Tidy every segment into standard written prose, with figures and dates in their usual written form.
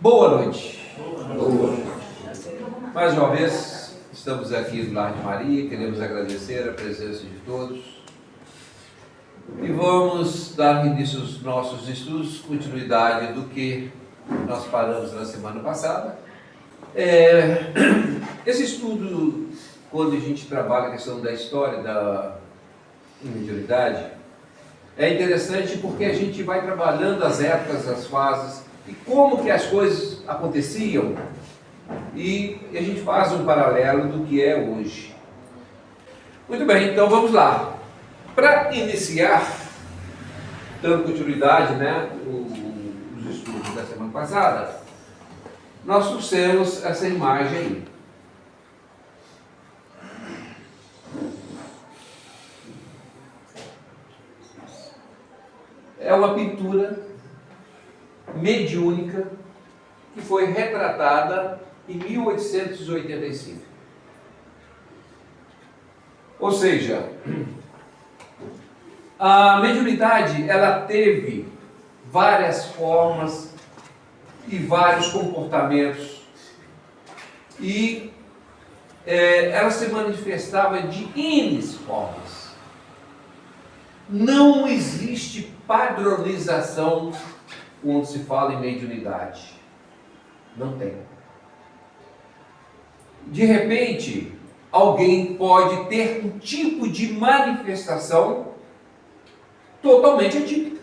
Boa noite. Boa. Mais uma vez, estamos aqui no Lar de Maria, queremos agradecer a presença de todos e vamos dar início aos nossos estudos, continuidade do que nós paramos na semana passada. Esse estudo, quando a gente trabalha a questão da história da mediunidade, é interessante porque a gente vai trabalhando as épocas, as fases e como que as coisas aconteciam e a gente faz um paralelo do que é hoje. Muito bem, então vamos lá. Para iniciar, dando continuidade, os estudos da semana passada, nós trouxemos essa imagem aí. É uma pintura mediúnica que foi retratada em 1885. Ou seja, a mediunidade ela teve várias formas e vários comportamentos e ela se manifestava de N formas. Não existe padronização quando se fala em mediunidade. Não tem. De repente, alguém pode ter um tipo de manifestação totalmente atípica.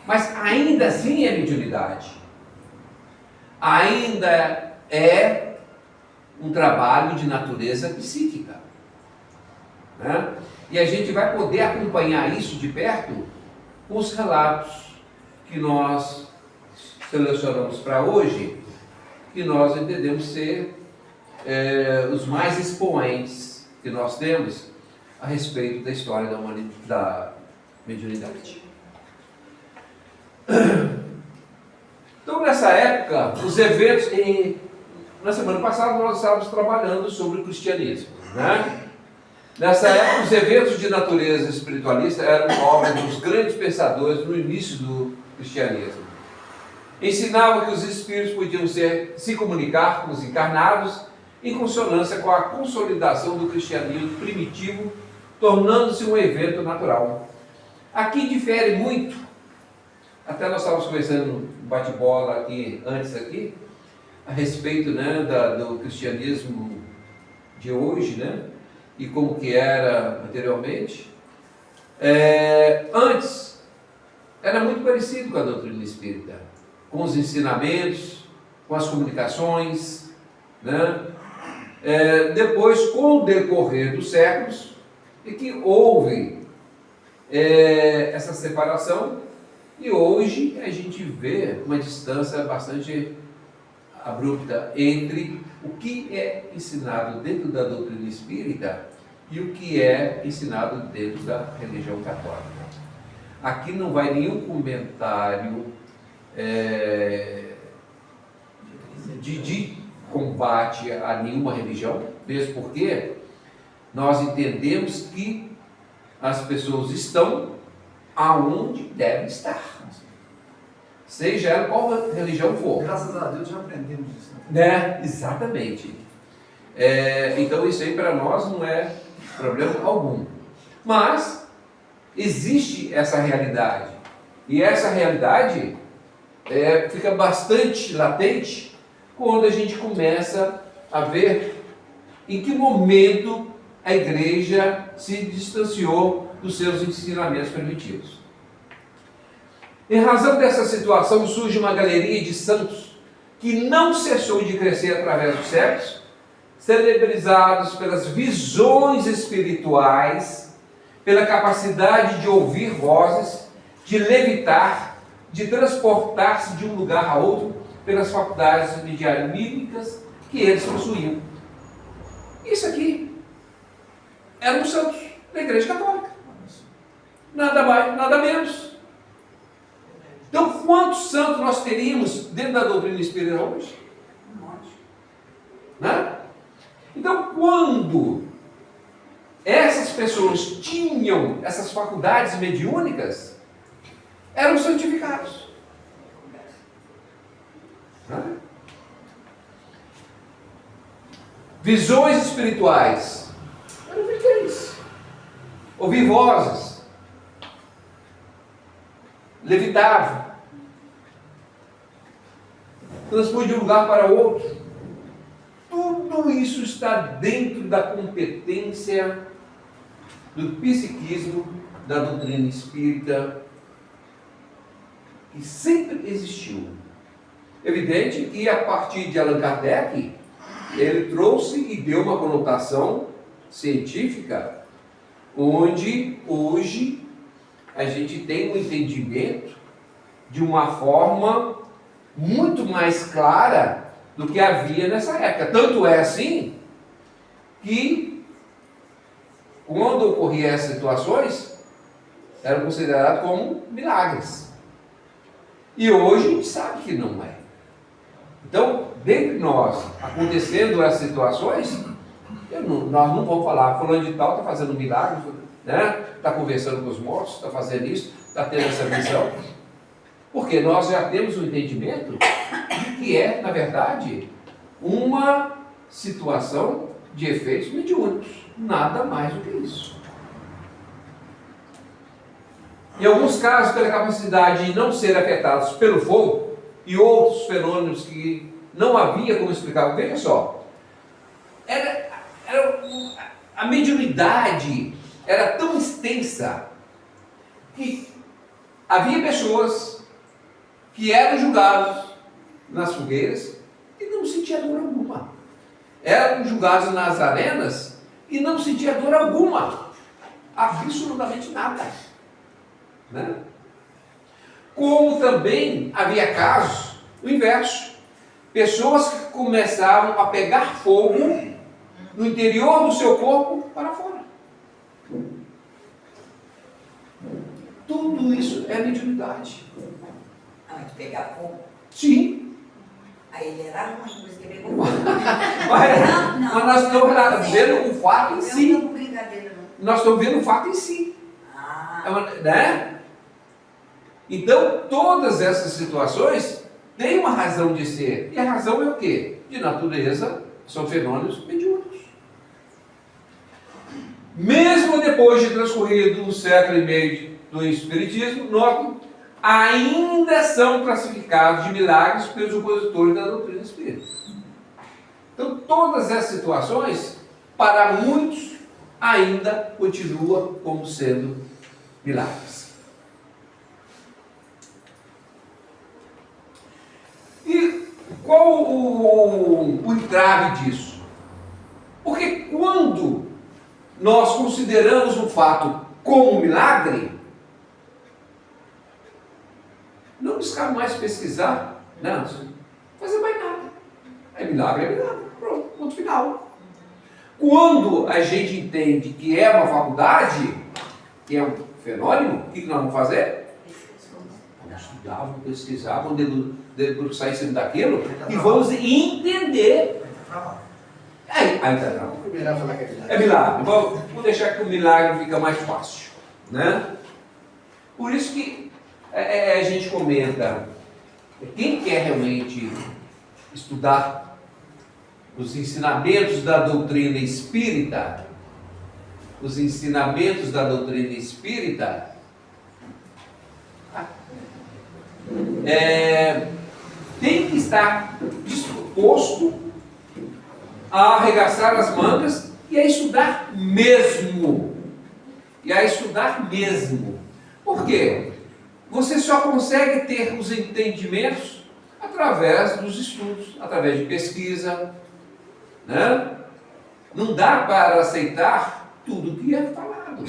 Mas ainda assim é mediunidade. Ainda é um trabalho de natureza psíquica. Né? E a gente vai poder acompanhar isso de perto com os relatos que nós selecionamos para hoje, que nós entendemos ser os mais expoentes que nós temos a respeito da história da mediunidade. Então, nessa época, os eventos, na semana passada nós estávamos trabalhando sobre o cristianismo, né? Nessa época, os eventos de natureza espiritualista eram obra dos grandes pensadores no início do cristianismo. Ensinava que os espíritos podiam se comunicar com os encarnados em consonância com a consolidação do cristianismo primitivo, tornando-se um evento natural. Aqui difere muito, até nós estávamos conversando um bate-bola aqui, antes aqui, a respeito do cristianismo de hoje, e como que era anteriormente. Antes, era muito parecido com a doutrina espírita, com os ensinamentos, com as comunicações, depois, com o decorrer dos séculos, é que houve essa separação, e hoje a gente vê uma distância bastante abrupta entre o que é ensinado dentro da doutrina espírita e o que é ensinado dentro da religião católica. Aqui não vai nenhum comentário de combate a nenhuma religião, mesmo porque nós entendemos que as pessoas estão aonde devem estar, seja ela qual religião for. Graças a Deus já aprendemos isso. Exatamente. Então isso aí para nós não é problema algum. Mas existe essa realidade. E essa realidade fica bastante latente quando a gente começa a ver em que momento a igreja se distanciou dos seus ensinamentos primitivos. Em razão dessa situação, surge uma galeria de santos que não cessou de crescer através dos séculos, celebrizados pelas visões espirituais, pela capacidade de ouvir vozes, de levitar, de transportar-se de um lugar a outro, pelas faculdades medianímicas que eles possuíam. Isso aqui eram os santos da Igreja Católica. Nada mais, nada menos. Então, quantos santos nós teríamos dentro da doutrina espírita hoje? Então, quando essas pessoas tinham essas faculdades mediúnicas, eram santificados. Né? Visões espirituais. Eram evidentes. Ouvir vozes. Levitava. Transpor de um lugar para outro. Tudo isso está dentro da competência do psiquismo, da doutrina espírita, que sempre existiu. Evidente que a partir de Allan Kardec, ele trouxe e deu uma conotação científica, onde hoje a gente tem um entendimento de uma forma muito mais clara do que havia nessa época. Tanto é assim que, quando ocorriam essas situações, eram consideradas como milagres. E hoje a gente sabe que não é. Então, dentre nós, acontecendo essas situações, nós não vamos falar, fulano de tal está fazendo milagre, né? Está conversando com os mortos, está fazendo isso, está tendo essa visão. Porque nós já temos um entendimento de que é, na verdade, uma situação de efeitos mediúnicos. Nada mais do que isso. Em alguns casos, pela capacidade de não ser afetados pelo fogo e outros fenômenos que não havia como explicar. Veja só, a mediunidade era tão extensa que havia pessoas que eram julgados nas fogueiras e não sentiam dor alguma. Eram julgados nas arenas e não sentiam dor alguma. Absolutamente nada. Né? Como também havia casos, o inverso. Pessoas que começavam a pegar fogo no interior do seu corpo para fora. Tudo isso é mediunidade. De pegar fogo? Sim. Aí ele era ruim, por isso que pegou fogo. Mas nós estamos vendo o fato em si. Eu não tô brincadeira, não. Nós estamos vendo o fato em si. Né? Então, todas essas situações têm uma razão de ser. E a razão é o quê? De natureza, são fenômenos mediúnicos. Mesmo depois de transcorrido um século e meio do Espiritismo, notem, ainda são classificados de milagres pelos opositores da doutrina espírita. Então, todas essas situações, para muitos, ainda continuam como sendo milagres. E qual o entrave disso? Porque quando nós consideramos um fato como milagre, não buscar mais pesquisar, não fazer mais nada. É milagre, pronto, ponto final. Quando a gente entende que é uma faculdade, que é um fenômeno, o que nós vamos fazer? Vamos estudar, vamos pesquisar, vamos debruçar em cima daquilo e vamos entender. Aí tá não. É melhor falar que é milagre. É milagre. Vou deixar que o milagre fica mais fácil. Né? Por isso que a gente comenta, quem quer realmente estudar os ensinamentos da doutrina espírita, tem que estar disposto a arregaçar as mangas e a estudar mesmo. Por quê? Você só consegue ter os entendimentos através dos estudos, através de pesquisa. Né? Não dá para aceitar tudo que é falado.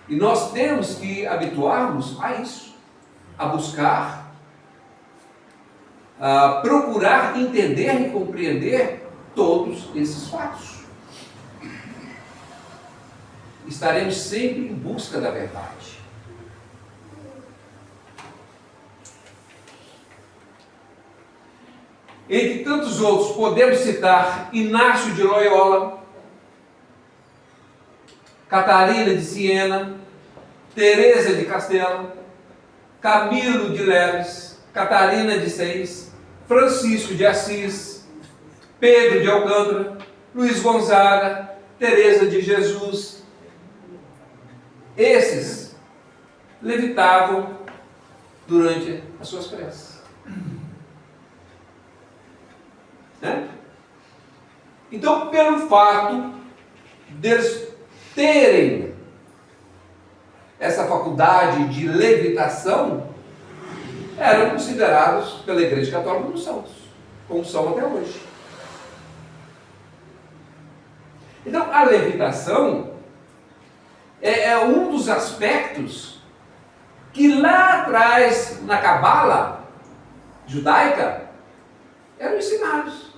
E nós temos que habituarmos a isso, a buscar, a procurar entender e compreender todos esses fatos. Estaremos sempre em busca da verdade. Entre tantos outros, podemos citar Inácio de Loyola, Catarina de Siena, Teresa de Castelo, Camilo de Leves, Catarina de Seix, Francisco de Assis, Pedro de Alcântara, Luiz Gonzaga, Teresa de Jesus. Esses levitavam durante as suas preces. Né? Então, pelo fato deles terem essa faculdade de levitação, eram considerados pela Igreja Católica como santos, como são até hoje. Então, a levitação é um dos aspectos que lá atrás, na Cabala judaica, eram ensinados,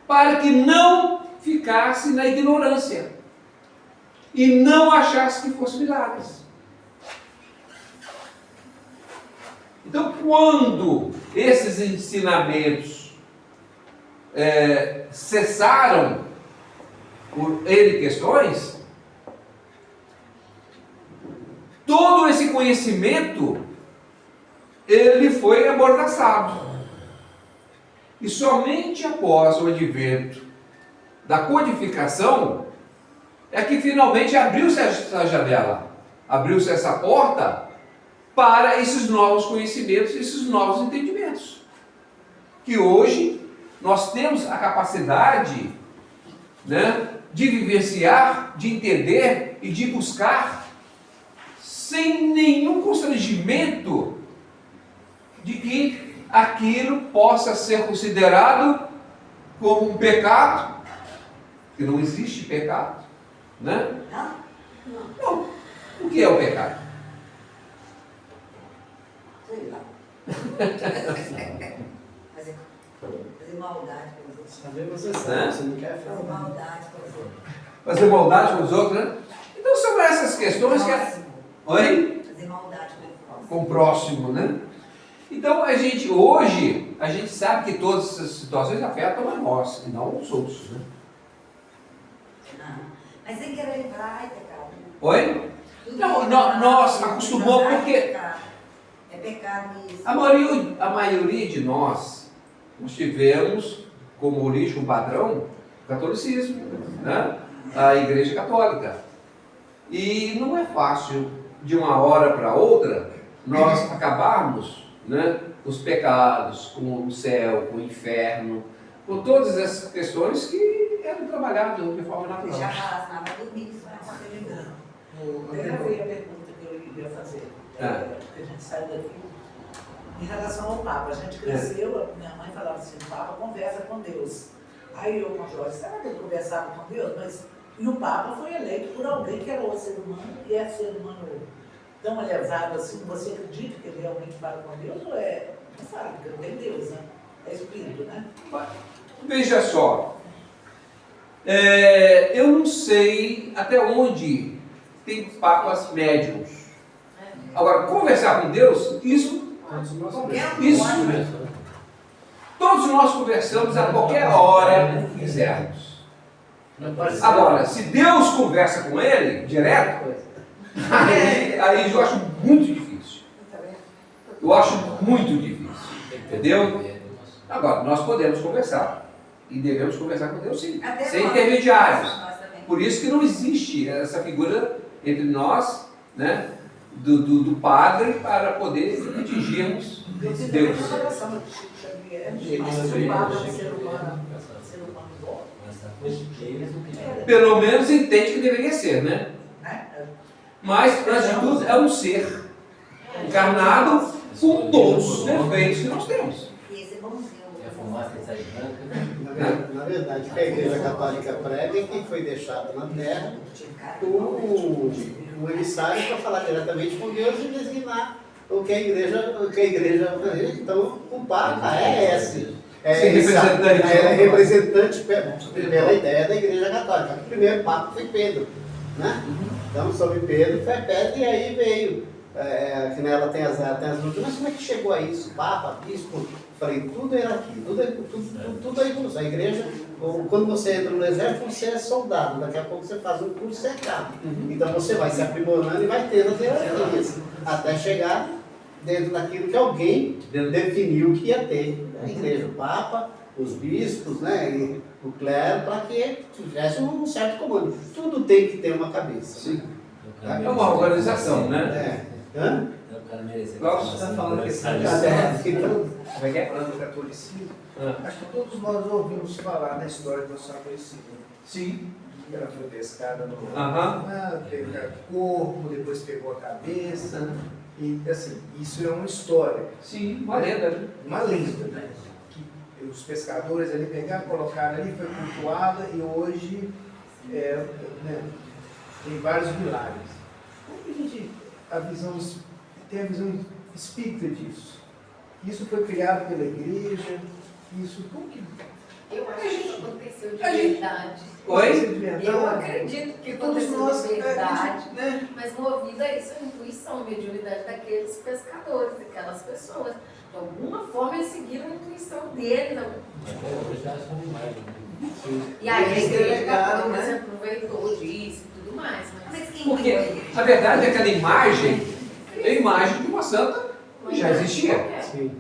para que não ficasse na ignorância e não achasse que fossem milagres. Então, quando esses ensinamentos cessaram por N questões, todo esse conhecimento ele foi amordaçado. E somente após o advento da codificação é que finalmente abriu-se essa janela, abriu-se essa porta para esses novos conhecimentos, esses novos entendimentos. Que hoje nós temos a capacidade, né, de vivenciar, de entender e de buscar sem nenhum constrangimento de que aquilo possa ser considerado como um pecado, que não existe pecado, né? Não. O que é o pecado? Sei lá. Fazer maldade com os outros. Saber você sabe, você não quer Fazer falar. maldade com os outros. Fazer maldade com os outros, né? Então são essas questões que... Próximo. Oi? Fazer maldade com o próximo. Com o próximo, né? Então hoje, a gente sabe que todas essas situações afetam a nós, e não os outros, né? Mas sem querer livrar, é pecado. Oi? Tudo Não, que nós é acostumamos pecado, porque é pecado isso. a maioria de nós tivemos como origem, como padrão, o catolicismo, né? A Igreja Católica. E não é fácil, de uma hora para outra, nós acabarmos, né, com os pecados, com o céu, com o inferno, com todas essas questões que eram trabalhadas de forma Eu natural. já passava dormir, isso não é perigoso. Eu gravei a pergunta que eu ia fazer, porque a gente saiu daqui. Em relação ao Papa, a gente cresceu, minha mãe falava assim, o Papa conversa com Deus. Aí eu com o Jorge, será que ele conversava com Deus? Mas, e o Papa foi eleito por alguém que era outro ser humano, e é ser humano tão elevado assim, você acredita que ele realmente fala com Deus? Ou não fala, porque não tem Deus, né? É espírito, né? Veja só, eu não sei até onde tem papas médiums. Agora, conversar com Deus, isso todos nós conversamos a qualquer hora que quisermos. Agora, se Deus conversa com ele direto, aí eu acho muito difícil. Eu acho muito difícil. Entendeu? Agora, nós podemos conversar. E devemos conversar com Deus sim. Sem intermediários. Por isso que não existe essa figura entre nós, né? Do padre para poder atingirmos Deus. Uma relação do Chico Xavier, o Papa é ser humano bom. Pelo menos entende que deveria ser, né? Mas, antes de tudo, é um ser encarnado com todos os defeitos que nós temos. Esse é bonzinho. Na verdade, a Igreja Católica prega quem foi deixado na terra o emissário para falar diretamente com Deus e designar o que a igreja. Então, o Papa é esse. É representante pela ideia da Igreja Católica. O primeiro Papa foi Pedro, né? Então, sobre Pedro foi Pedro e aí veio, que nela tem as dúvidas, mas como é que chegou a isso? Papa, bispo, falei, tudo era aqui, tudo é evolução. A igreja, quando você entra no exército, você é soldado, daqui a pouco você faz um curso cercado. Então você vai se aprimorando e vai tendo as hierarquias, até chegar dentro daquilo que alguém Dentro- definiu que ia ter. A igreja, o Papa, os bispos, né, e o clero, para que tivesse um certo comando. Tudo tem que ter uma cabeça. Sim. Tá? É uma organização, né? Hã? Glaucio, Você está falando questão de Como é que é? falando do catolicismo. Ah. Acho que todos nós ouvimos falar da história da Santa Aparecida. Sim. Que ela foi pescada no Aham. pegou o corpo, depois pegou a cabeça. E assim, isso é uma história, Sim, uma lenda, né? uma lenda, né? Que os pescadores ali pegaram, colocaram ali, foi cultuada e hoje né, tem vários milagres. Como que a gente tem a visão espírita disso? Isso foi criado pela igreja, isso como que Eu acho que isso aconteceu de a gente- verdade. Oi? aconteceu de verdade? Eu acredito que Todos aconteceu nós, de verdade, né? mas movida a isso, a intuição, a mediunidade daqueles pescadores, daquelas pessoas. De alguma forma eles seguiram a intuição deles. E aí a Eles igreja delegaram, católica se né? aproveitou disso e tudo mais. Mas Mas quem Porque, criou a igreja? na verdade, aquela imagem é a imagem de uma santa que já existia. Sim.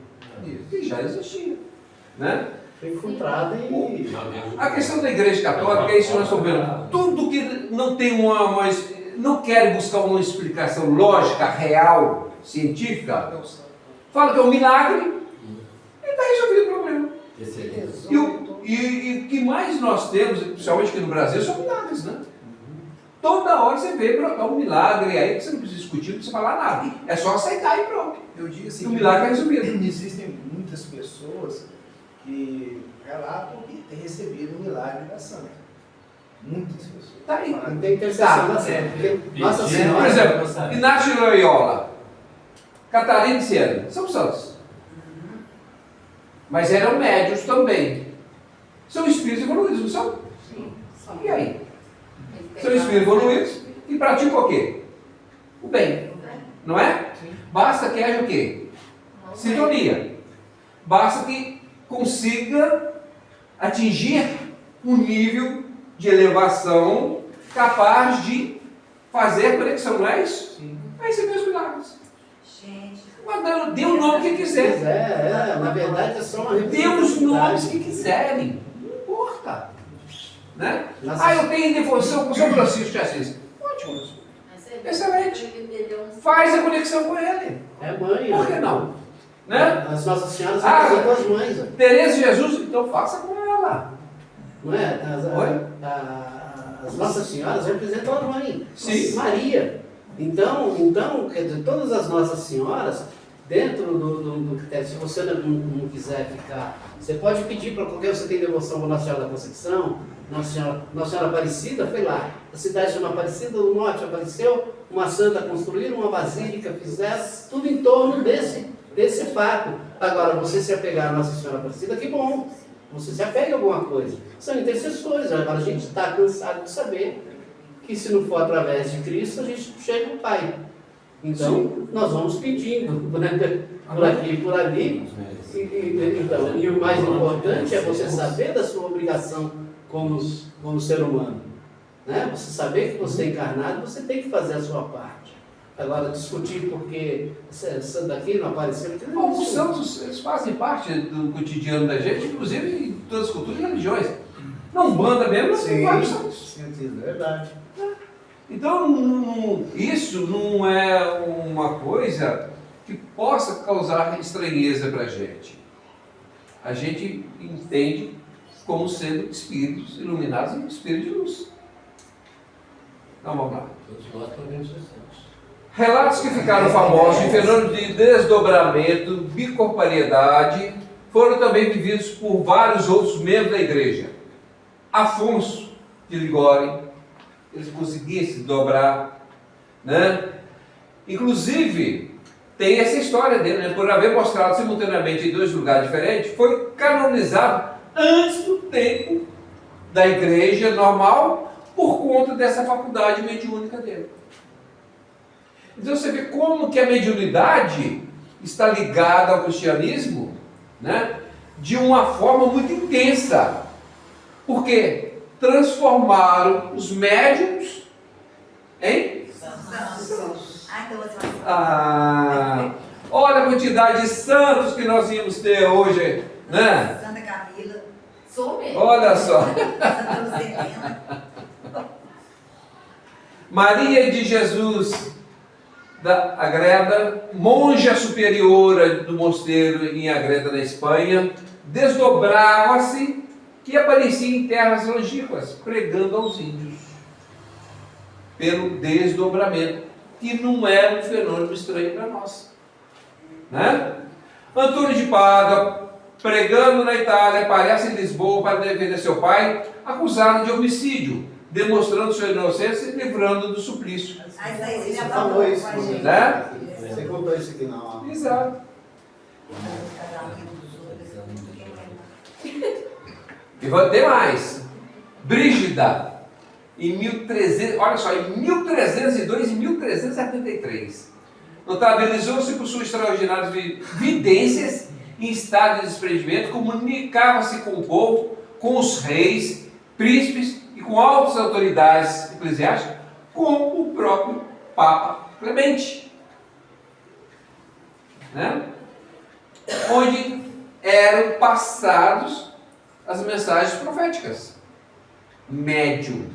Que já existia. Né? Foi encontrada e. A questão da igreja católica é isso que nós estamos vendo. Tudo que não tem não quer buscar uma explicação lógica, real, científica, fala que é um milagre e está resolvido o problema. E o que mais nós temos, principalmente aqui no Brasil, são milagres, né? Toda hora você vê brotar um milagre aí que você não precisa discutir, não precisa falar nada. É só aceitar e pronto. Eu digo assim, E o milagre é resolvido. existem muitas pessoas que relatam que têm recebido o milagre da santa. Muitas pessoas. Tá aí. Não tem intercessão Tá. da santa. Porque Nossa Por Senhora. exemplo, Inácio de Loyola, Catarina de Siena, são santos. Mas eram médios também. São espíritos evoluídos, não são? E aí? São espíritos evoluídos e praticam o quê? O bem. Não é? Basta que haja o quê? Sintonia. Basta que consiga atingir um nível de elevação capaz de fazer a conexão, não é isso? Sim. Aí você vê os milagres. Gente, Mas dê o nome que quiser. Pois na verdade é só uma Dê os nomes que representatividade. quiserem. Não importa. Né? Nossa. Ah, eu tenho devoção com São Francisco de Assis. Ótimo. Excelente. Ele é um Faz a conexão com ele. É mãe. Por que não? Né? As Nossas Senhoras Ah, representam as mães. Ó. Tereza de Jesus, então faça com ela. Não é? Oi? As Nossas Senhoras representam a mãe. Sim. Maria. Então, quer dizer, todas as Nossas Senhoras, dentro do critério, se você não quiser ficar, você pode pedir para qualquer, você tem devoção para Nossa Senhora da Conceição, Nossa Senhora Aparecida, foi lá. A cidade chama Aparecida do Norte, apareceu, uma santa construíram, uma basílica fizeram, tudo em torno desse fato. Agora, você se apegar à Nossa Senhora Aparecida, que bom. Você se apega a alguma coisa. São intercessores. Agora a gente está cansado de saber que se não for através de Cristo, a gente chega ao Pai. Então, nós vamos pedindo, né, por aqui e por ali. E o mais importante é você saber da sua obrigação como ser humano. Né? Você saber que você é encarnado, você tem que fazer a sua parte. Agora, discutir porque essa daqui não apareceu. Bom, os santos, eles fazem parte do cotidiano da gente, inclusive em todas as culturas e religiões. Não banda mesmo, mas tem vários santos. Sentido, verdade. Então, isso não é uma coisa que possa causar estranheza para a gente. A gente entende como sendo espíritos iluminados e espíritos de luz. Então, vamos lá. Todos nós podemos ser santos. Relatos que ficaram famosos de fenômenos de desdobramento, bicorporiedade, foram também vividos por vários outros membros da igreja. Afonso de Ligório, ele conseguia se dobrar, né? Inclusive, tem essa história dele, né? Por haver mostrado simultaneamente em dois lugares diferentes, foi canonizado antes do tempo da igreja normal, por conta dessa faculdade mediúnica dele. Então você vê como que a mediunidade está ligada ao cristianismo, né? De uma forma muito intensa. Porque transformaram os médiums em... então você vai falar. Olha a quantidade de santos que nós íamos ter hoje, né? Santa Camila, Sou mesmo. Olha só. Santa Lucelena. Maria de Jesus da Agreda, monja superiora do mosteiro em Agreda, na Espanha, desdobrava-se e aparecia em terras longínquas, pregando aos índios, pelo desdobramento, que não é um fenômeno estranho para nós, né? Antônio de Pádua, pregando na Itália, aparece em Lisboa para defender seu pai, acusado de homicídio, demonstrando sua inocência e livrando do suplício. Aí isso aí, Você já falou falou isso, com a gente. né? Você contou isso aqui na aula. Exato. E vou ter mais. Brígida, em 1300, olha só, em 1302 e 1373, notabilizou-se por suas extraordinárias vidências em estado de desprendimento, comunicava-se com o povo, com os reis, príncipes e com altas autoridades eclesiásticas, como o próprio Papa Clemente, né? Onde eram passados as mensagens proféticas. Médium.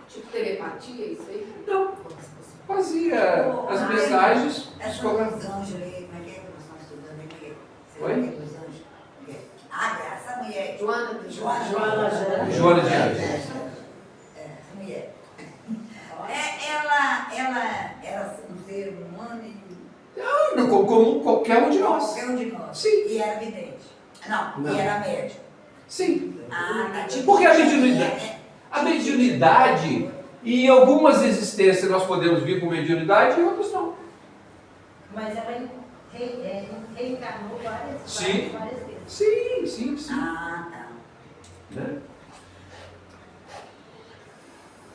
Tipo telepatia, isso aí? Não. Fazia as mensagens. Essa dos anjos aí, como é que nós estamos estudando aqui? Você Oi? lembra que é dos anjos? Ah, essa mulher. Joana de Joana Joana. Joana de Anjos. Essa mulher. Ela era um ser humano e Como qualquer um de nós. qualquer um de nós. Sim. E era vidente. Não, Não. e era médium. Sim. Ah, tá. Tipo, Porque a mediunidade, em algumas existências nós podemos vir com mediunidade e outras não. Mas ela reencarnou Sim. várias vezes. Sim. Ah, tá. Né?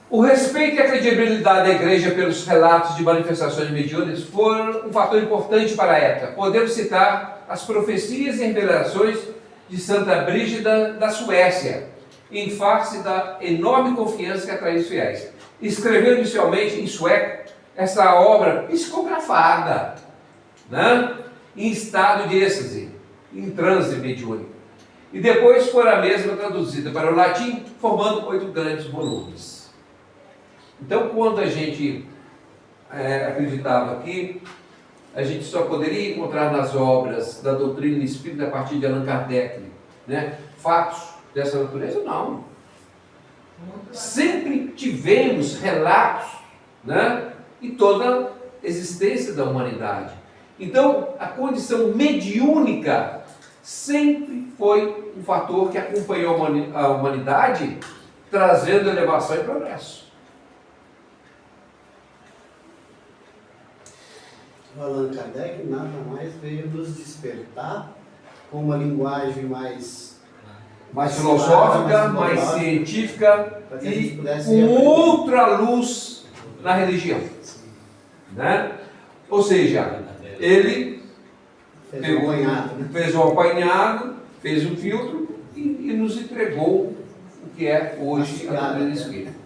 O respeito e a credibilidade da igreja pelos relatos de manifestações mediúnicas foram um fator importante para a época. Podemos citar as profecias e revelações de Santa Brígida da Suécia, em face da enorme confiança que atraiu os fiéis. Escreveu inicialmente em sueco essa obra psicografada, né? Em estado de êxtase, em transe mediúnico. E depois foi a mesma traduzida para o latim, formando 8 grandes volumes. Então, quando a gente acreditava que a gente só poderia encontrar nas obras da doutrina espírita a partir de Allan Kardec, né, fatos dessa natureza, não. Sempre tivemos relatos, né, em toda a existência da humanidade. Então, a condição mediúnica sempre foi um fator que acompanhou a humanidade, trazendo elevação e progresso. O Allan Kardec nada mais veio nos despertar com uma linguagem mais filosófica, mais científica para que a gente e pudesse com aprender. outra luz na religião, né? Ou seja, ele Fez um apanhado, né? fez um apanhado, fez um filtro e nos entregou o que é hoje a doutrina espírita.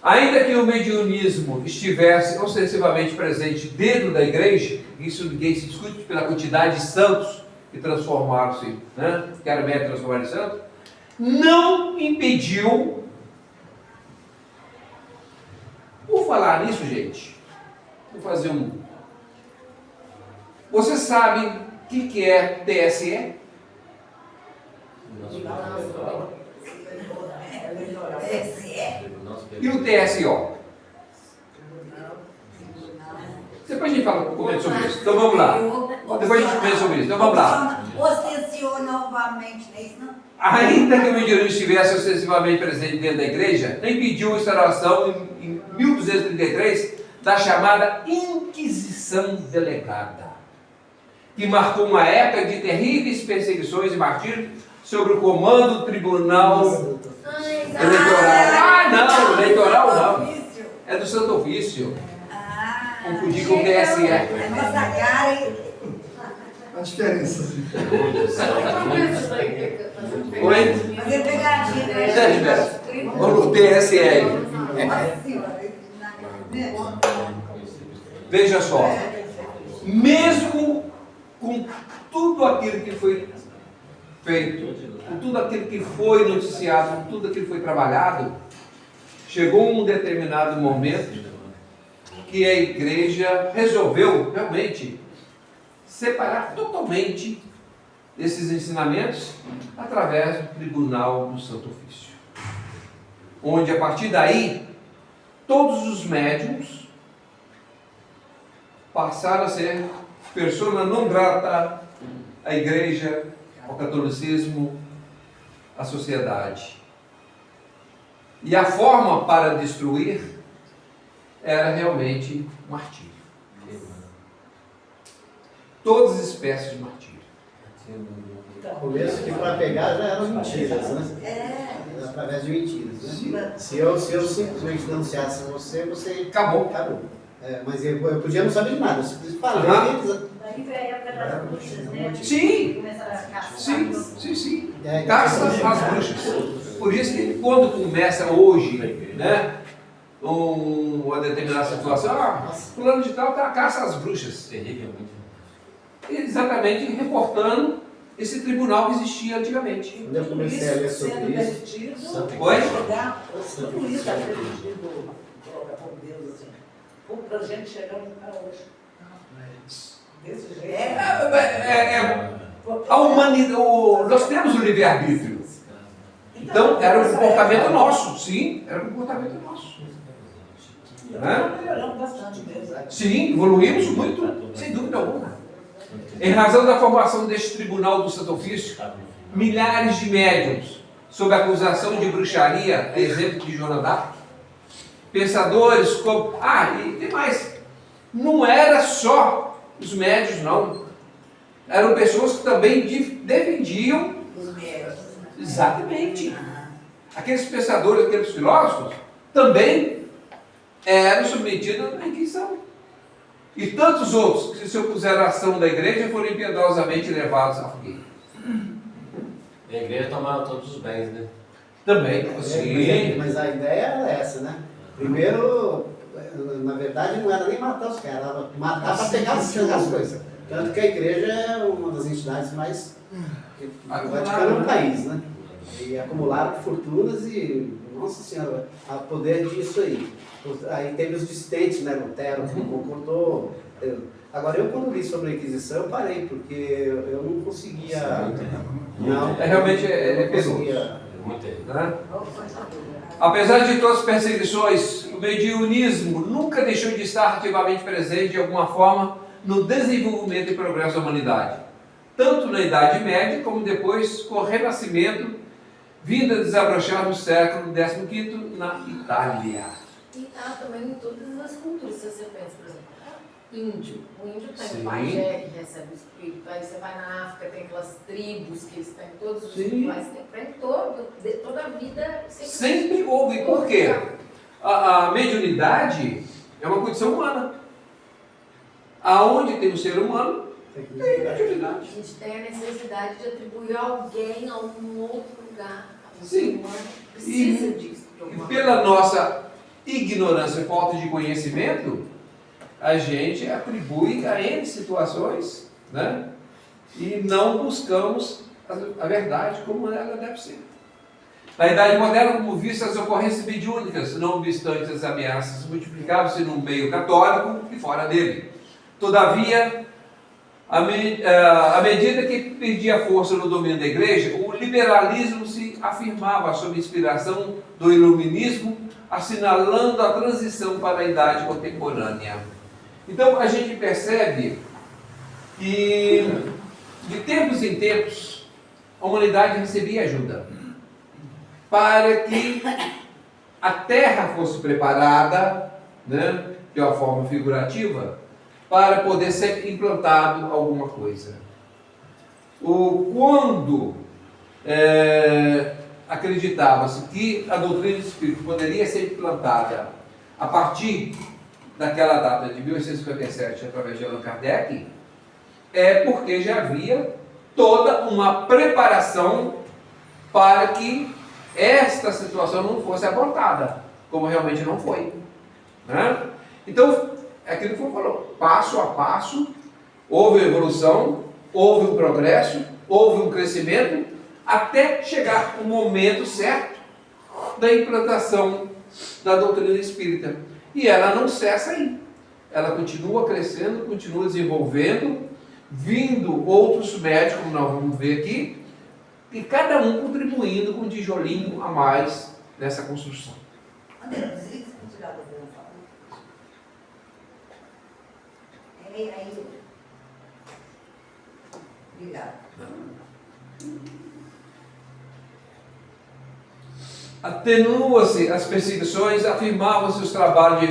Ainda que o mediunismo estivesse ostensivamente presente dentro da igreja, isso ninguém se discute pela quantidade de santos que transformaram-se, né, que era médio transformar em santo, não impediu. Por falar nisso, gente, vou fazer um. Você sabe o que é TSE? Esse é. E o TSO? Depois a gente fala um pouco sobre isso. Então vamos lá. Depois a gente pensa sobre isso. Então vamos lá. Ostenciou novamente, não é isso não? Ainda que o mediunismo estivesse ostensivamente presente dentro da igreja, não impediu a instauração em 1233 da chamada Inquisição Delegada, que marcou uma época de terríveis perseguições e martírios sobre o comando do Tribunal Eleitoral. Ah, não, eleitoral não. É do Santo Ofício. Confundi com o TSE. É nossa cara, hein? A diferença. Oi? Fazer pegadinha, né? Ou no TSE. Nossa senhora. Veja só, mesmo com tudo aquilo que foi feito, com tudo aquilo que foi noticiado, com tudo aquilo que foi trabalhado, chegou um determinado momento que a igreja resolveu realmente separar totalmente esses ensinamentos através do Tribunal do Santo Ofício, onde a partir daí todos os médiuns passaram a ser persona non grata à igreja, ao catolicismo, à sociedade. E a forma para destruir era realmente martírio. Todas as espécies de martírio. No começo que para pegar já eram mentiras, né? Através de mentiras, né? Se eu simplesmente denunciasse você, você Acabou. Mas eu podia não saber de nada, eu simplesmente falei. Daí veio a época das bruxas, né? Sim. Começaram a caçar. Sim. Caça às bruxas. Por isso que quando começa hoje, né, uma determinada situação, fulano de tal está a caça às bruxas. Exatamente reportando esse tribunal que existia antigamente. Quando eu comecei a ler sobre isso, Oi? Tudo isso é permitido, por Deus, assim. Pra gente chegar no cara hoje. Desse jeito. A humanidade, nós temos o livre-arbítrio. Então, era um comportamento nosso, sim, era um comportamento nosso. Né? Melhoramos bastante mesmo. Sim, evoluímos muito, sem dúvida alguma. Em razão da formação deste Tribunal do Santo Ofício, milhares de médiuns, sob acusação de bruxaria, exemplo de Joana d'Arc, pensadores como... e tem mais. Não era só os médiuns, não. Eram pessoas que também defendiam... Os médicos. Exatamente. Aqueles pensadores, aqueles filósofos, também eram submetidos à Inquisição. E tantos outros que se opuseram à ação da igreja foram impiedosamente levados à fogueira. A igreja tomava todos os bens, né? Também, sim. Mas a ideia era essa, né? Primeiro, na verdade, não era nem matar os caras, era matar para pegar as coisas. Tanto que a igreja é uma das entidades mais... O Vaticano é um país, né? E acumularam fortunas e, nossa senhora, a poder disso aí. Aí teve os dissidentes, né? Lutero, que concordou. Agora, eu quando li sobre a Inquisição, eu parei, porque eu não conseguia... Não, Realmente eu não perigoso. conseguia... Né? Apesar de todas as perseguições, o mediunismo nunca deixou de estar ativamente presente de alguma forma no desenvolvimento e progresso da humanidade, tanto na Idade Média como depois com o Renascimento, vindo a desabrochar no século XV na Itália. E também em todas as culturas, se você pensa, por exemplo, índio. O índio tem Sim. o pajé que recebe o espírito, aí você vai na África, tem aquelas tribos que eles têm todos os Sim. rituais, tem toda a vida. Sempre houve. Por quê? A mediunidade é uma condição humana. Aonde tem o ser humano, tem mediunidade. A gente tem a necessidade de atribuir alguém a um outro lugar. O Sim. ser humano precisa disso. de E alguma pela nossa ignorância e falta de conhecimento, a gente atribui a N situações, né? E não buscamos a verdade como ela deve ser. Na Idade Moderna, como visto, as ocorrências mediúnicas, não obstante as ameaças, multiplicavam-se no meio católico e fora dele. Todavia, à medida que perdia força no domínio da igreja, o liberalismo se afirmava sob inspiração do iluminismo, assinalando a transição para a idade contemporânea. Então, a gente percebe que, de tempos em tempos, a humanidade recebia ajuda para que a terra fosse preparada, né, de uma forma figurativa, para poder ser implantado alguma coisa. Quando acreditava-se que a doutrina do Espírito poderia ser implantada a partir daquela data de 1857, através de Allan Kardec, é porque já havia toda uma preparação para que esta situação não fosse abortada, como realmente não foi. Né? Então, é aquilo que o falou, passo a passo, Houve evolução, houve um progresso, houve um crescimento, até chegar o momento certo da implantação da doutrina espírita. E ela não cessa aí. Ela continua crescendo, continua desenvolvendo, vindo outros médicos, como nós vamos ver aqui, e cada um contribuindo com um tijolinho a mais nessa construção. André, desliga esse ventilador, por favor. Aí. Obrigada. Atenua-se as perseguições, afirmavam-se os trabalhos de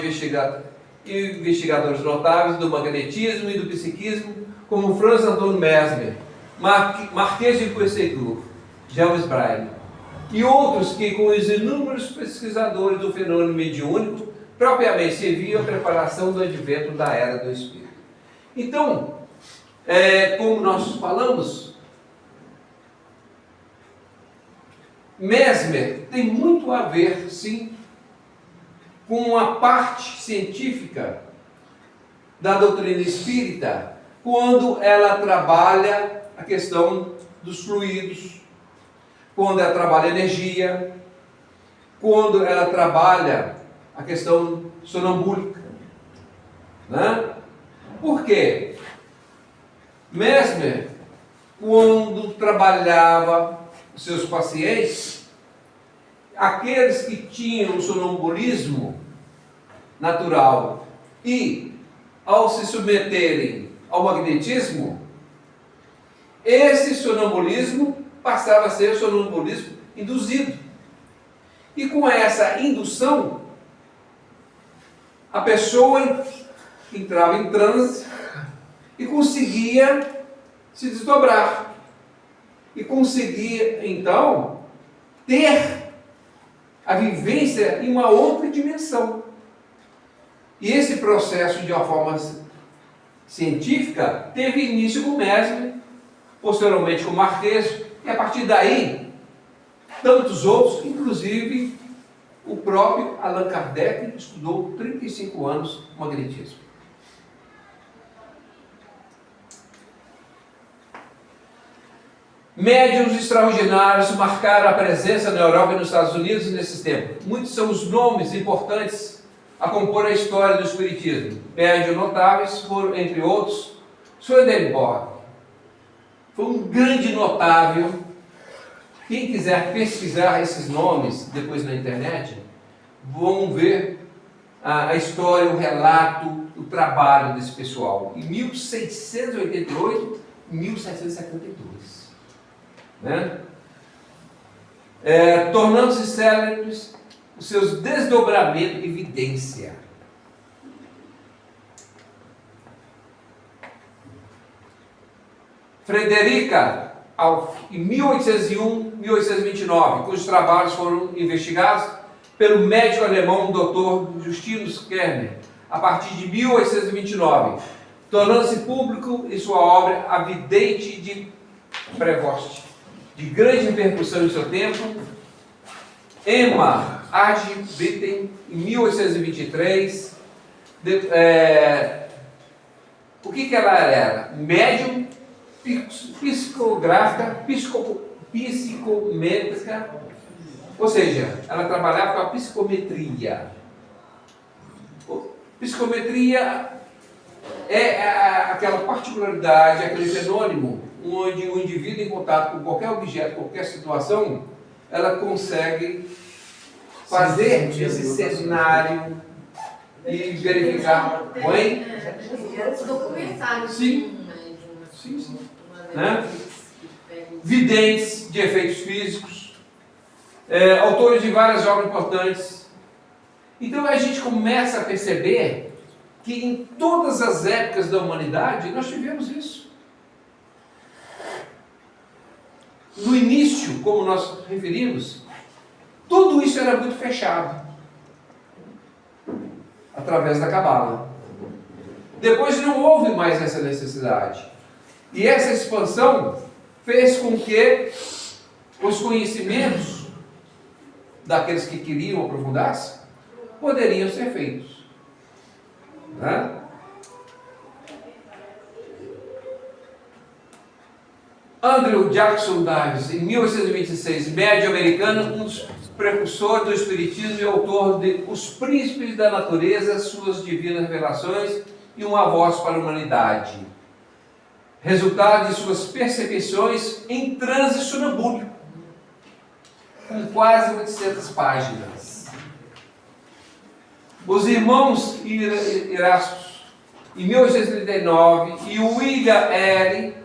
investigadores notáveis do magnetismo e do psiquismo, como Franz Anton Mesmer, Marquês de Puységur, James Braille, e outros que, com os inúmeros pesquisadores do fenômeno mediúnico, propriamente serviam a preparação do advento da era do Espírito. Então, como nós falamos, Mesmer tem muito a ver, sim, com a parte científica da doutrina espírita, quando ela trabalha a questão dos fluidos, quando ela trabalha a energia, quando ela trabalha a questão sonambúlica. Né? Por quê? Mesmer, quando trabalhava os seus pacientes, aqueles que tinham sonambulismo natural e, ao se submeterem ao magnetismo, esse sonambulismo passava a ser sonambulismo induzido. E com essa indução, a pessoa entrava em transe e conseguia se desdobrar. E conseguia, então, ter a vivência em uma outra dimensão. E esse processo, de uma forma científica, teve início com Mesmer, posteriormente com Marquês, e a partir daí, tantos outros, inclusive o próprio Allan Kardec estudou 35 anos magnetismo. Médiuns extraordinários marcaram a presença na Europa e nos Estados Unidos nesses tempos. Muitos são os nomes importantes a compor a história do Espiritismo. Médiuns notáveis foram, entre outros, Swedenborg. Foi um grande notável. Quem quiser pesquisar esses nomes depois na internet, vão ver a história, o relato, o trabalho desse pessoal. Em 1688 e 1772. Né? Tornando-se célebres os seus desdobramentos e evidência. Frederica Alf, em 1801 1829, cujos trabalhos foram investigados pelo médico alemão Dr. Justinus Kerner, a partir de 1829, tornando-se público em sua obra A Vidente de Prevost, de grande repercussão em seu tempo. Emma Argyll, em 1823, o que ela era? Médium, psicográfica, psicométrica, ou seja, ela trabalhava com a psicometria. Psicometria é aquela particularidade, aquele fenômeno onde o indivíduo, em contato com qualquer objeto, qualquer situação, ela consegue fazer esse cenário e verificar. Oi? Documentário. Sim. Sim. Né? Videntes de efeitos físicos, autores de várias obras importantes. Então a gente começa a perceber que em todas as épocas da humanidade nós tivemos isso. No início, como nós referimos, tudo isso era muito fechado através da Cabala. Depois não houve mais essa necessidade. E essa expansão fez com que os conhecimentos daqueles que queriam aprofundar-se poderiam ser feitos. Né? Andrew Jackson Davis, em 1826, médium americano, um dos precursores do espiritismo e autor de Os Príncipes da Natureza, Suas Divinas Revelações e Uma Voz para a Humanidade. Resultado de suas percepções em transe sonambúlico, com quase 800 páginas. Os irmãos Erasmus, em 1839, e William Ely,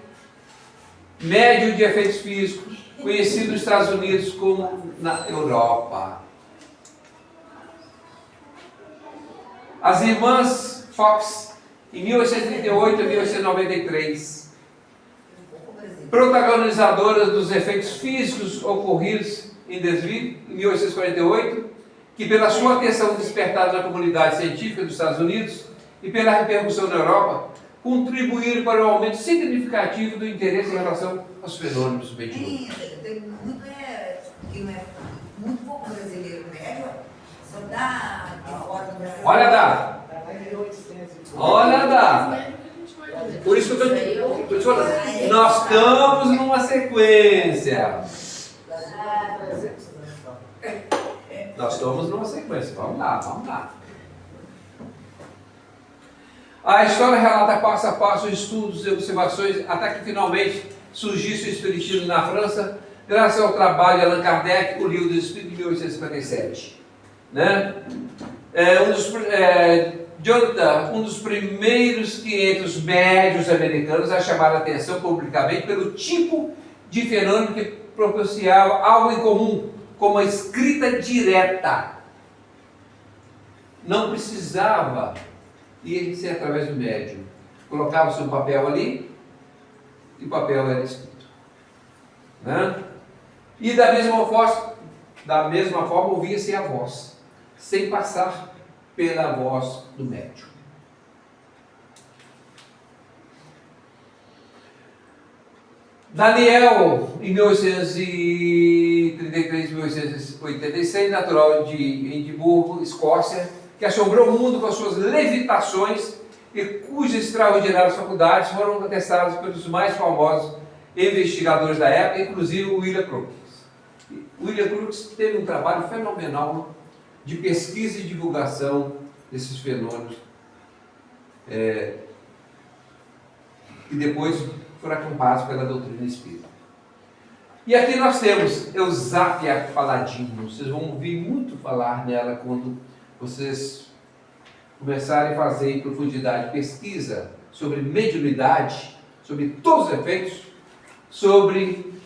médium de efeitos físicos, conhecido nos Estados Unidos como na Europa. As irmãs Fox, em 1838 e 1893, protagonizadoras dos efeitos físicos ocorridos em Desville, em 1848, que pela sua atenção despertada na comunidade científica dos Estados Unidos e pela repercussão na Europa, contribuíram para o aumento significativo do interesse em relação aos fenômenos mediúnicos. Tem muito, que não é muito pouco brasileiro médio, só dá de fora do Brasil. Olha, Dá! Olha, Dá! Por isso que eu estou te falando, nós estamos numa sequência. Nós estamos numa sequência. Vamos lá, vamos lá. A história relata passo a passo estudos e observações até que finalmente surgisse o espiritismo na França, graças ao trabalho de Allan Kardec, o livro do Espírito de 1857. Né? Jonathan, um dos primeiros que entre os médios americanos a chamar a atenção publicamente pelo tipo de fenômeno que propiciava algo em comum, como a escrita direta. Não precisava ir ser através do médium. Colocava-se um papel ali e o papel era escrito. Né? E da mesma forma ouvia-se a voz, sem passar pela voz do médium. Daniel, em 1833 1886, natural de Edimburgo, Escócia, que assombrou o mundo com as suas levitações e cujas extraordinárias faculdades foram atestadas pelos mais famosos investigadores da época, inclusive o William Crookes. William Crookes teve um trabalho fenomenal de pesquisa e divulgação desses fenômenos, que depois foram acampados pela doutrina espírita. E aqui nós temos Eusápia Paladino. Vocês vão ouvir muito falar nela quando vocês começarem a fazer em profundidade pesquisa sobre mediunidade, sobre todos os efeitos, sobre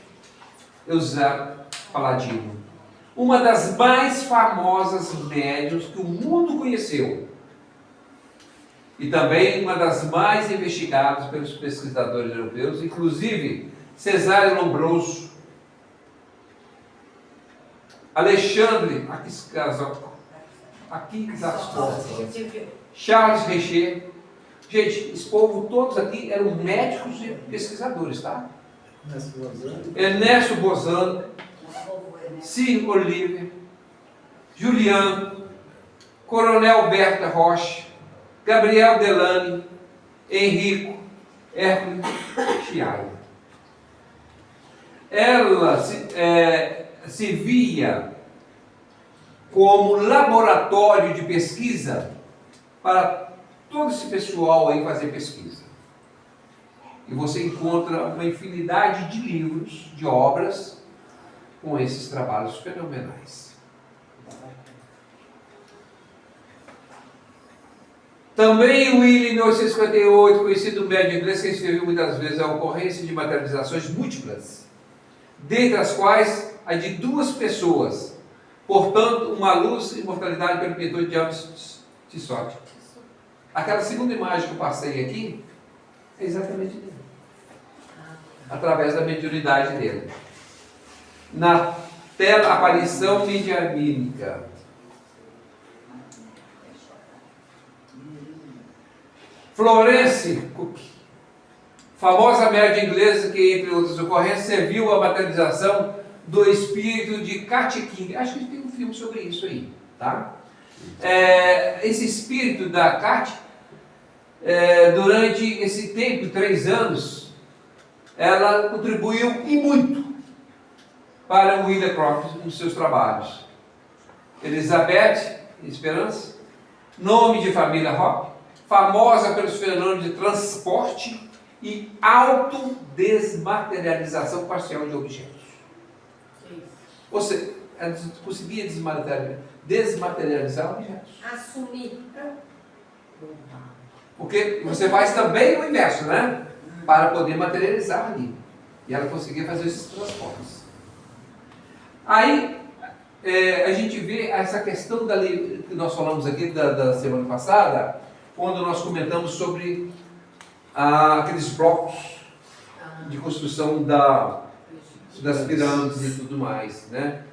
Eusápia Paladino. Uma das mais famosas médiuns que o mundo conheceu. E também uma das mais investigadas pelos pesquisadores europeus, inclusive Cesário Lombroso, Alexandre Aquisascosa, Charles Richer. Gente, esse povo todos aqui eram médicos e pesquisadores, tá? Ernesto Bozano, Sir Oliver, Julian, Coronel Berta Rocha, Gabriel Delany, Henrico, Hércules Chiaia. Ela se via como laboratório de pesquisa para todo esse pessoal aí fazer pesquisa. E você encontra uma infinidade de livros, de obras, com esses trabalhos fenomenais. Também o William, em 1958, conhecido médium inglês, que escreveu muitas vezes a ocorrência de materializações múltiplas, dentre as quais a de duas pessoas, portanto, uma luz e imortalidade pelo pintor de James Tissot. Aquela segunda imagem que eu passei aqui é exatamente dele, através da mediunidade dele. Na tela, aparição medianímica. Florence Cook, famosa médium inglesa que, entre outras ocorrências, serviu à materialização do espírito de Kat King. Acho que tem um filme sobre isso aí, tá? Esse espírito da Kat, durante esse tempo, 3 anos, ela contribuiu e muito para William Croft nos seus trabalhos. Elizabeth Esperança, nome de família Hoppe, famosa pelos fenômenos de transporte e autodesmaterialização parcial de objetos. Ou seja, ela conseguia desmaterializar objetos. Assumir. Porque você faz também o inverso, né? Para poder materializar ali. E ela conseguia fazer esses transportes. Aí, a gente vê essa questão da lei que nós falamos aqui da semana passada, quando nós comentamos sobre aqueles blocos de construção das pirâmides e tudo mais, né?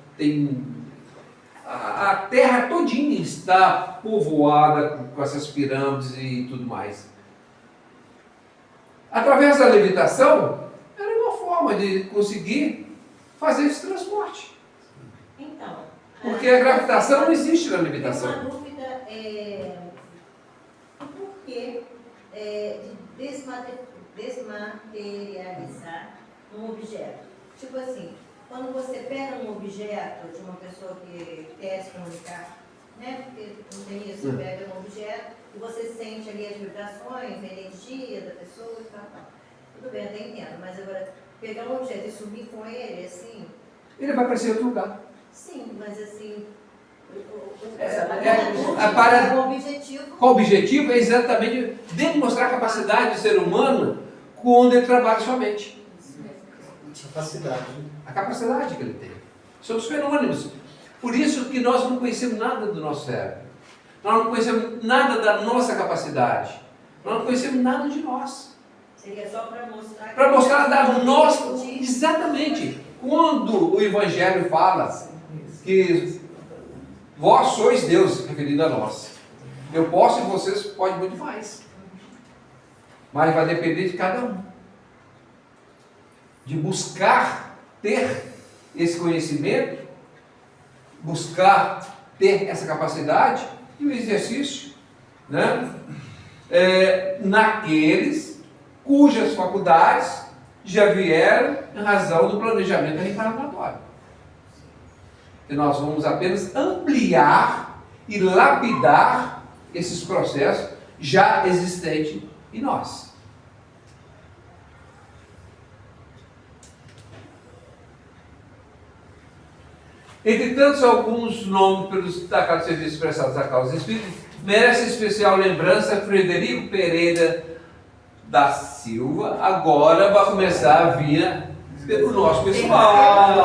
A terra todinha está povoada com essas pirâmides e tudo mais. Através da levitação, era uma forma de conseguir fazer esse transporte. Então. Porque a gravitação não existe na Tem levitação. uma dúvida, o porquê de desmaterializar um objeto. Tipo assim, quando você pega um objeto de uma pessoa que quer se comunicar, né? Porque não tem isso, você pega um objeto e você sente ali as vibrações, a energia da pessoa e tal. Tudo bem, até entendo, mas agora, pegar um objeto e subir com ele, assim... Ele vai aparecer em outro lugar. Sim, mas assim... Para- o objetivo... Qual o objetivo? É exatamente demonstrar a capacidade do ser humano quando ele trabalha sua mente. Capacidade. A capacidade que ele tem. São os fenômenos. Por isso que nós não conhecemos nada do nosso cérebro. Nós não conhecemos nada da nossa capacidade. Nós não conhecemos nada de nós. Seria só para mostrar... Para mostrar da nossa... Exatamente. Quando o Evangelho fala que vós sois Deus, referindo a nós. Eu posso e vocês podem muito mais. Mas vai depender de cada um. De buscar ter esse conhecimento, buscar ter essa capacidade e o exercício, né? Naqueles cujas faculdades já vieram em razão do planejamento reencarnatório. E nós vamos apenas ampliar e lapidar esses processos já existentes em nós. Entre tantos alguns nomes pelos destacados serviços prestados à causa espírita, merece especial lembrança Frederico Pereira da Silva. Agora vai começar a vir pelo nosso pessoal.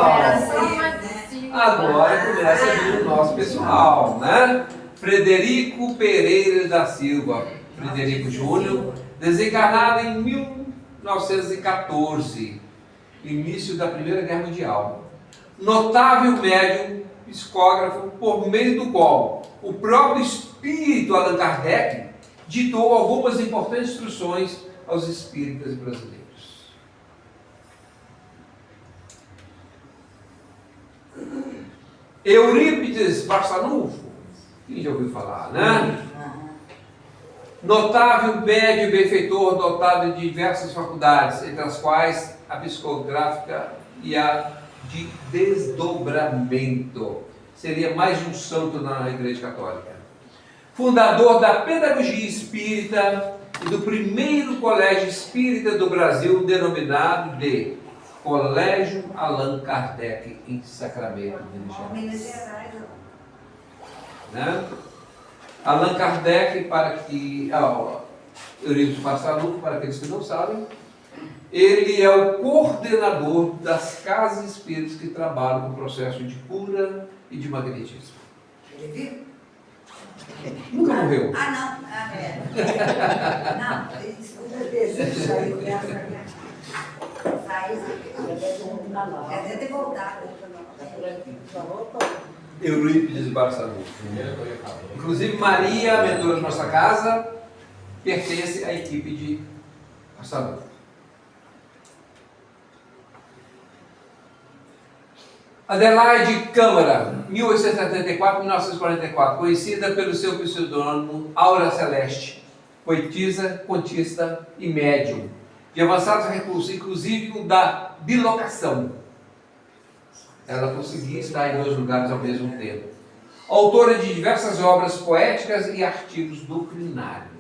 Agora começa a vir o nosso pessoal, né? Frederico Pereira da Silva, Frederico Júnior, desencarnado em 1914, início da Primeira Guerra Mundial. Notável médium psicógrafo, por meio do qual o próprio espírito Allan Kardec ditou algumas importantes instruções aos espíritas brasileiros. Eurípides Barçanufo, quem já ouviu falar, né? Notável médium benfeitor, dotado de diversas faculdades, entre as quais a psicográfica e a de desdobramento. Seria mais um santo na Igreja Católica. Fundador da pedagogia espírita e do primeiro colégio espírita do Brasil, denominado de Colégio Allan Kardec, em Sacramento, Minas Gerais. né? Allan Kardec, para que... Eurípides Barçanufo, para aqueles que não sabem, ele é o coordenador das casas espíritas que trabalham com o processo de cura e de magnetismo. Ele viu? Nunca morreu. Ah, não. Não, isso saiu dessa. Saiu. Deve ter voltado. Eurípides Barçanufo. Inclusive Maria, a mentora de nossa casa, pertence à equipe de Barçanufo. Adelaide Câmara, 1874-1944, conhecida pelo seu pseudônimo Aura Celeste, poetisa, contista e médium. de avançados recursos, inclusive o da bilocação. Ela conseguia estar em 2 lugares ao mesmo tempo. Autora de diversas obras poéticas e artigos doutrinários.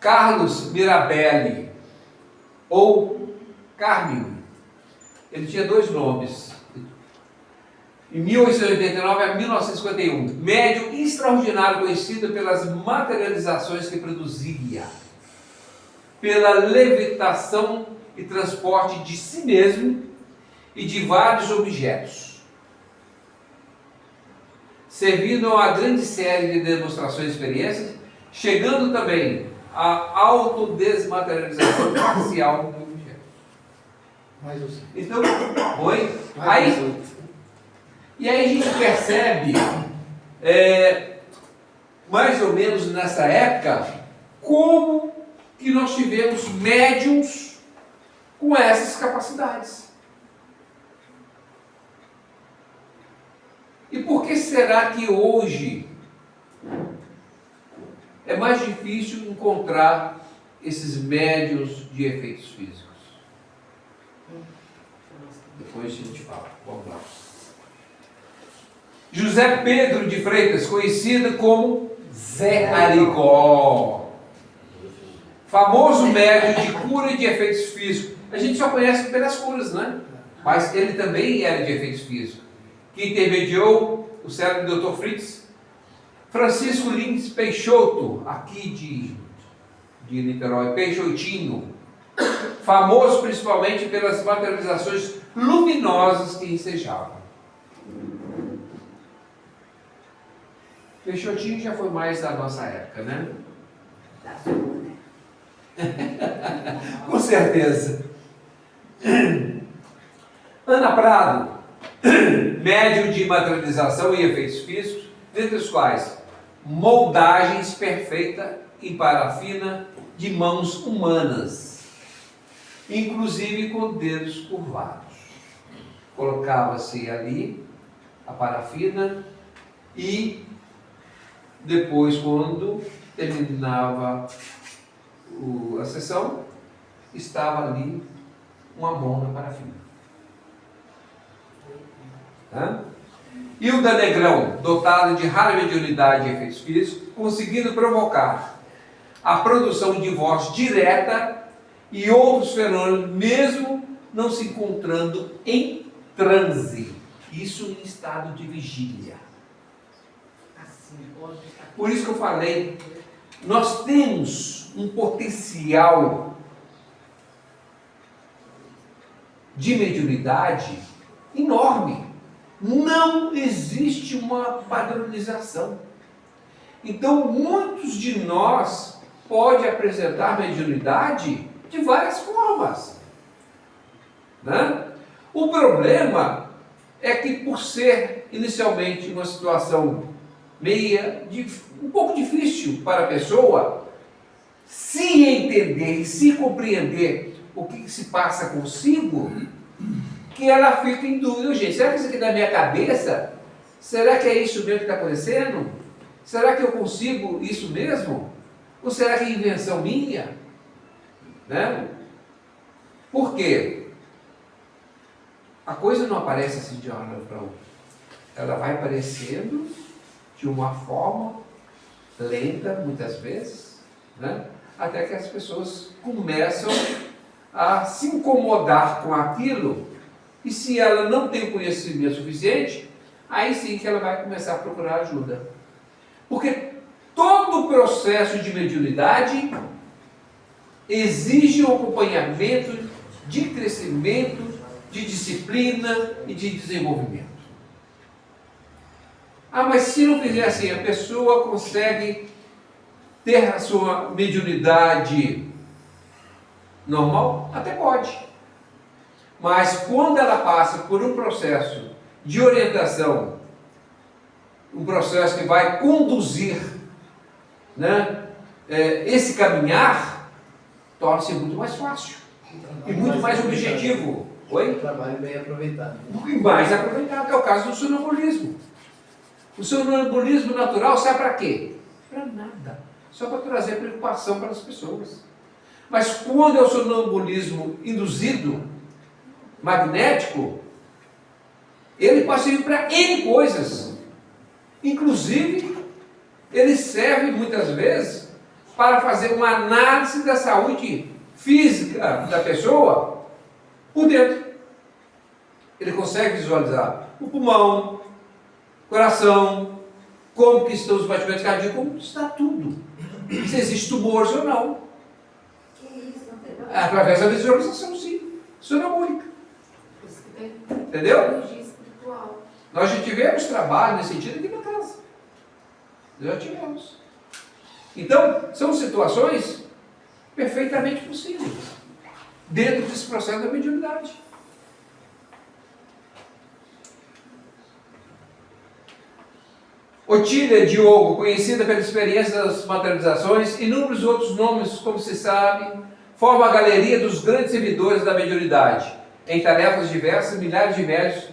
Carlos Mirabelli, ou Carmine. Ele tinha 2 nomes. Em 1889 a 1951. Médium extraordinário, conhecido pelas materializações que produzia, pela levitação e transporte de si mesmo e de vários objetos, servindo a uma grande série de demonstrações e experiências, chegando também à autodesmaterialização parcial do objeto. Mais um. Então, oi? Aí, e aí a gente percebe, mais ou menos nessa época, como que nós tivemos médiums com essas capacidades. E por que será que hoje é mais difícil encontrar esses médiums de efeitos físicos? Depois a gente fala. Vamos lá. José Pedro de Freitas, conhecido como Zé Arigó, famoso médium de cura de efeitos físicos. A gente só conhece pelas curas, né? Mas ele também era de efeitos físicos. Que intermediou o cérebro do Dr. Fritz. Francisco Lins Peixoto, aqui de Niterói, Peixotinho, famoso principalmente pelas materializações luminosas que ensejava. Peixotinho já foi mais da nossa época, né? Da sua, né? Com certeza. Ana Prado, médium de materialização e efeitos físicos, dentre os quais moldagens perfeitas em parafina de mãos humanas, inclusive com dedos curvados. Colocava-se ali a parafina e depois, quando terminava a sessão, estava ali uma mão na parafina. Hilda Negrão, dotada de rara mediunidade e efeitos físicos, conseguindo provocar a produção de voz direta e outros fenômenos, mesmo não se encontrando em transe. Isso em estado de vigília. Por isso que eu falei, nós temos um potencial de mediunidade enorme. Não existe uma padronização. Então, muitos de nós podem apresentar mediunidade de várias formas, né? O problema é que, por ser inicialmente uma situação um pouco difícil para a pessoa se entender e se compreender o que se passa consigo, que ela fica em dúvida. Gente, será que isso aqui é da minha cabeça? Será que é isso mesmo que está acontecendo? Será que eu consigo isso mesmo? Ou será que é invenção minha? Né? Por quê? A coisa não aparece assim de uma hora para outra. Ela vai aparecendo de uma forma lenta, muitas vezes, né? Até que as pessoas começam a se incomodar com aquilo, e se ela não tem conhecimento suficiente, aí sim que ela vai começar a procurar ajuda. Porque todo o processo de mediunidade exige um acompanhamento de crescimento, de disciplina e de desenvolvimento. Mas se não fizer assim, a pessoa consegue ter a sua mediunidade normal? Até pode. Mas quando ela passa por um processo de orientação, um processo que vai conduzir, né, esse caminhar, torna-se muito mais fácil e muito mais objetivo. Oi? Um trabalho bem aproveitado. E mais aproveitado, que é o caso do sonambulismo. O sonambulismo natural serve para quê? Para nada. Só para trazer preocupação para as pessoas. Mas quando é o sonambulismo induzido, magnético, ele pode servir para N coisas. Inclusive, ele serve muitas vezes para fazer uma análise da saúde física da pessoa por dentro. Ele consegue visualizar o pulmão, o coração, como que estão os batimentos cardíacos, como está tudo. Se existe tumores ou não. Que isso, não tem Através da visualização, sim. Sonambúlica. Por isso que tem Entendeu? energia espiritual. Nós já tivemos trabalho nesse sentido aqui na casa. Já tivemos. Então, são situações perfeitamente possíveis dentro desse processo da mediunidade. Otília Diogo, conhecida pela experiência das materializações, inúmeros outros nomes, como se sabe, forma a galeria dos grandes servidores da mediunidade. Em tarefas diversas, milhares de médiuns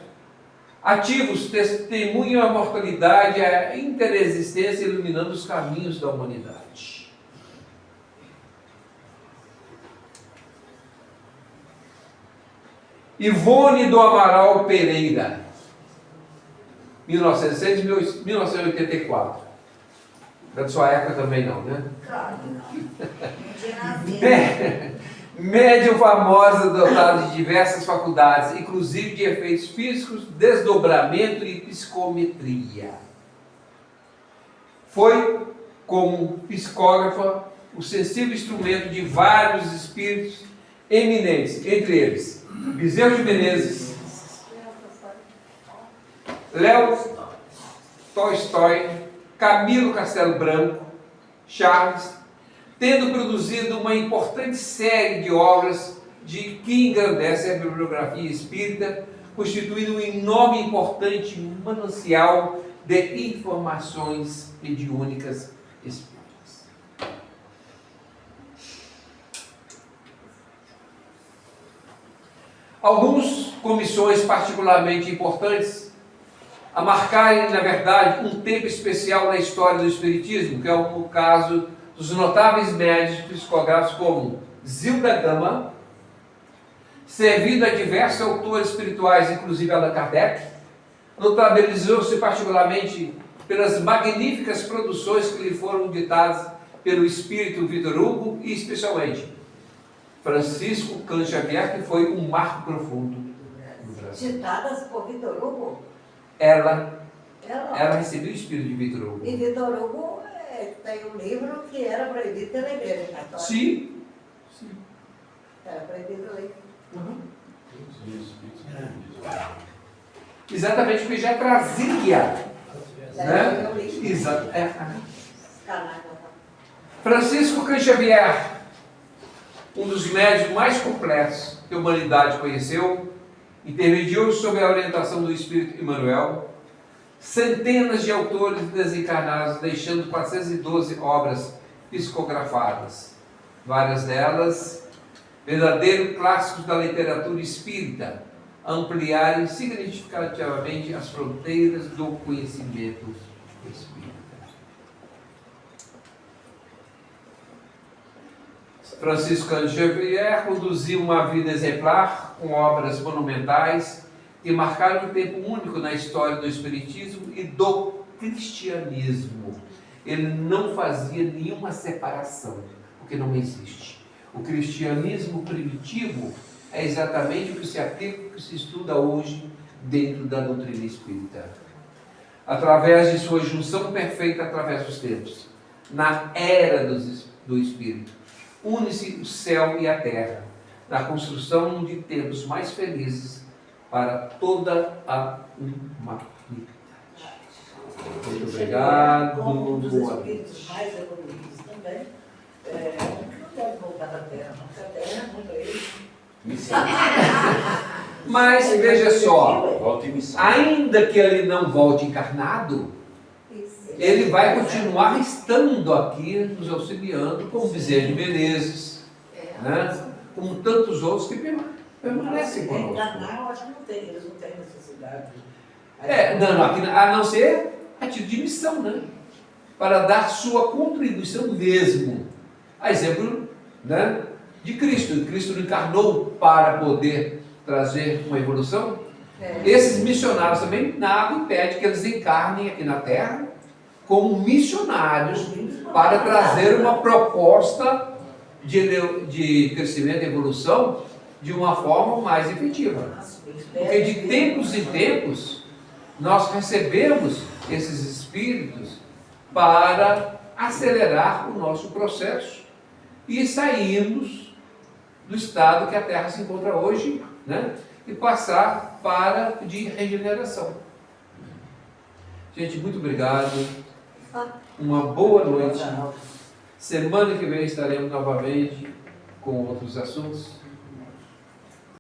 ativos testemunham a mortalidade e a interexistência, iluminando os caminhos da humanidade. Ivone do Amaral Pereira, 1906, 1984. Da sua época também não, né? Claro que não. Não tinha nascido. Médium famosa, dotada de diversas faculdades, inclusive de efeitos físicos, desdobramento e psicometria. Foi, como psicógrafa, o sensível instrumento de vários espíritos eminentes, entre eles Bezerra de Menezes, Léo Tolstói, Camilo Castelo Branco, Charles, tendo produzido uma importante série de obras que engrandecem a bibliografia espírita, constituindo um enorme e importante manancial de informações mediúnicas espíritas. Alguns com missões particularmente importantes, a marcarem, na verdade, um tempo especial na história do Espiritismo, que é o caso dos notáveis médiuns psicógrafos como Zilda Gama, servindo a diversos autores espirituais, inclusive Allan Kardec, notabilizou-se particularmente pelas magníficas produções que lhe foram ditadas pelo espírito Victor Hugo e, especialmente, Francisco Cândido Xavier, que foi um marco profundo no Brasil. Ditadas por Victor Hugo? Ela Ela. recebeu o espírito de Victor Hugo. E Victor Hugo tem um livro que era proibido pela Igreja Católica. Sim. Era proibido ler. Exatamente, porque já trazia. Né? Eu li. Exato. Caraca. Francisco Cândido Xavier, um dos médiuns mais completos que a humanidade conheceu, intermediou sob a orientação do Espírito Emmanuel centenas de autores desencarnados, deixando 412 obras psicografadas, várias delas verdadeiros clássicos da literatura espírita, a ampliarem significativamente as fronteiras do conhecimento espírita. Francisco Cândido Xavier conduziu uma vida exemplar, com obras monumentais que marcaram um tempo único na história do Espiritismo e do cristianismo. Ele não fazia nenhuma separação, porque não existe. O cristianismo primitivo é exatamente o que se aplica, o que se estuda hoje dentro da doutrina espírita. Através de sua junção perfeita através dos tempos, na era do Espírito, une-se o céu e a terra, na construção de tempos mais felizes para toda a humanidade. Muito obrigado. Como um dos Boa espíritos noite. mais evoluídos também, não deve voltar da Terra, não, porque a Terra é muito ele. Mas veja só, Volta em missão. ainda que ele não volte encarnado, ele vai continuar estando aqui, nos auxiliando, como Bezerra de Menezes, né? Como tantos outros que permanecem conosco. Enganar, eu acho que não tem, eles não têm necessidade. Não, a não ser a título de missão, né? Para dar sua contribuição mesmo. A exemplo, né, de Cristo. Cristo encarnou para poder trazer uma evolução. Esses missionários também, nada impede que eles encarnem aqui na Terra como missionários para trazer uma proposta de crescimento e evolução de uma forma mais efetiva. Porque de tempos em tempos, nós recebemos esses espíritos para acelerar o nosso processo e sairmos do estado que a Terra se encontra hoje, né? E passar para de regeneração. Gente, muito obrigado. Uma boa noite. Semana que vem estaremos novamente com outros assuntos.